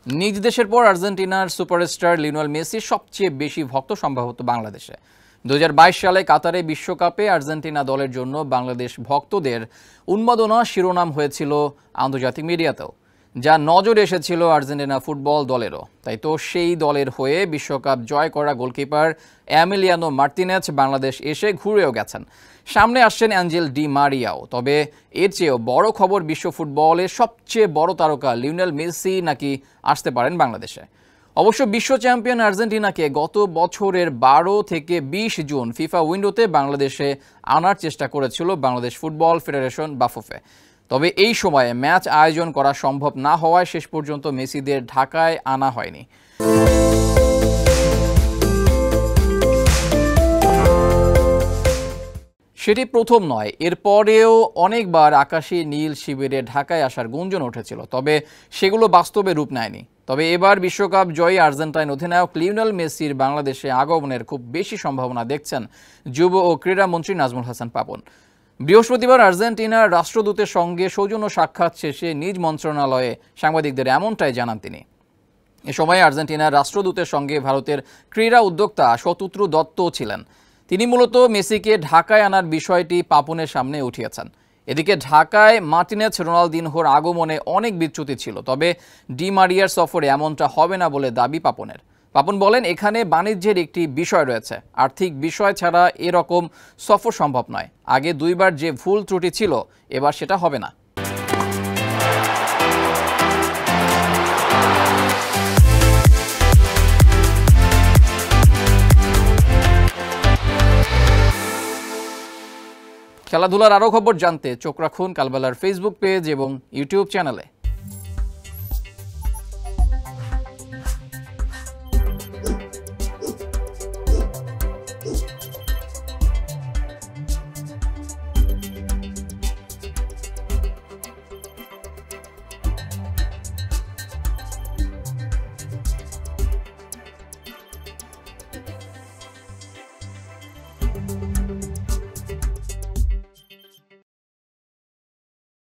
নিজ দেশের পর আর্জেন্টিনার সুপারস্টার লিওনেল মেসি সবচেয়ে বেশি ভক্ত সম্ভবত বাংলাদেশে। 2022 সালে কাতারে বিশ্বকাপে আর্জেন্টিনা দলের জন্য বাংলাদেশ ভক্তদের উন্মাদনা শিরোনাম হয়েছিল আন্তর্জাতিক মিডিয়াতেও, যা নজরে এসেছিল আর্জেন্টিনা ফুটবল দলেরও। তাই তো সেই দলের হয়ে বিশ্বকাপ জয় করা গোলকিপার এমিলিয়ানো মার্তিনেজ বাংলাদেশ এসে ঘুরেও গেছেন। সামনে আসছেন অ্যাঞ্জেল ডি মারিয়াও। তবে এর চেয়েও বড় খবর, বিশ্ব ফুটবলের সবচেয়ে বড় তারকা লিওনেল মেসি নাকি আসতে পারেন বাংলাদেশে। অবশ্য বিশ্ব চ্যাম্পিয়ন আর্জেন্টিনাকে গত বছরের 12 থেকে 20 জুন ফিফা উইন্ডোতে বাংলাদেশে আনার চেষ্টা করেছিল বাংলাদেশ ফুটবল ফেডারেশন বাফুফে। তবে এই সময়ে ম্যাচ আয়োজন করা সম্ভব না হওয়ায় শেষ পর্যন্ত মেসিদের ঢাকায় আনা হয়নি। সেটি প্রথম নয়, এরপরেও অনেকবার আকাশী নীল শিবিরে ঢাকায় আসার গুঞ্জন উঠেছিল, তবে সেগুলো বাস্তবে রূপ নেয়নি। তবে এবার বিশ্বকাপ জয়ী আর্জেন্টাইন অধিনায়ক লিওনেল মেসির বাংলাদেশে আগমনের খুব বেশি সম্ভাবনা দেখছেন যুব ও ক্রীড়ামন্ত্রী নাজমুল হাসান পাপন। বৃহস্পতিবার আর্জেন্টিনার রাষ্ট্রদূতের সঙ্গে সৌজন্য সাক্ষাৎ শেষে নিজ মন্ত্রণালয়ে সাংবাদিকদের এমনটাই জানান তিনি। এ সময় আর্জেন্টিনার রাষ্ট্রদূতের সঙ্গে ভারতের ক্রীড়া উদ্যোক্তা শতদ্রু দত্তও ছিলেন। তিনি মূলত মেসিকে ঢাকায় আনার বিষয়টি পাপনের সামনে উঠিয়েছেন। এদিকে ঢাকায় মার্টিনেজ, রোনালদিনহোর আগমনে অনেক বিচ্যুতি ছিল, তবে ডি মারিয়ার সফরে এমনটা হবে না বলে দাবি পাপনের। পাপন বলেন, এখানে বাণিজ্যের একটি বিষয় রয়েছে, আর্থিক বিষয় ছাড়া এরকম সফর সম্ভব নয়। আগে 2 বার যে ভুল ত্রুটি ছিল, এবার সেটা হবে না। খেলাধুলার আরও খবর জানতে চোখ রাখুন কালবেলার ফেসবুক পেজ এবং ইউটিউব চ্যানেলে।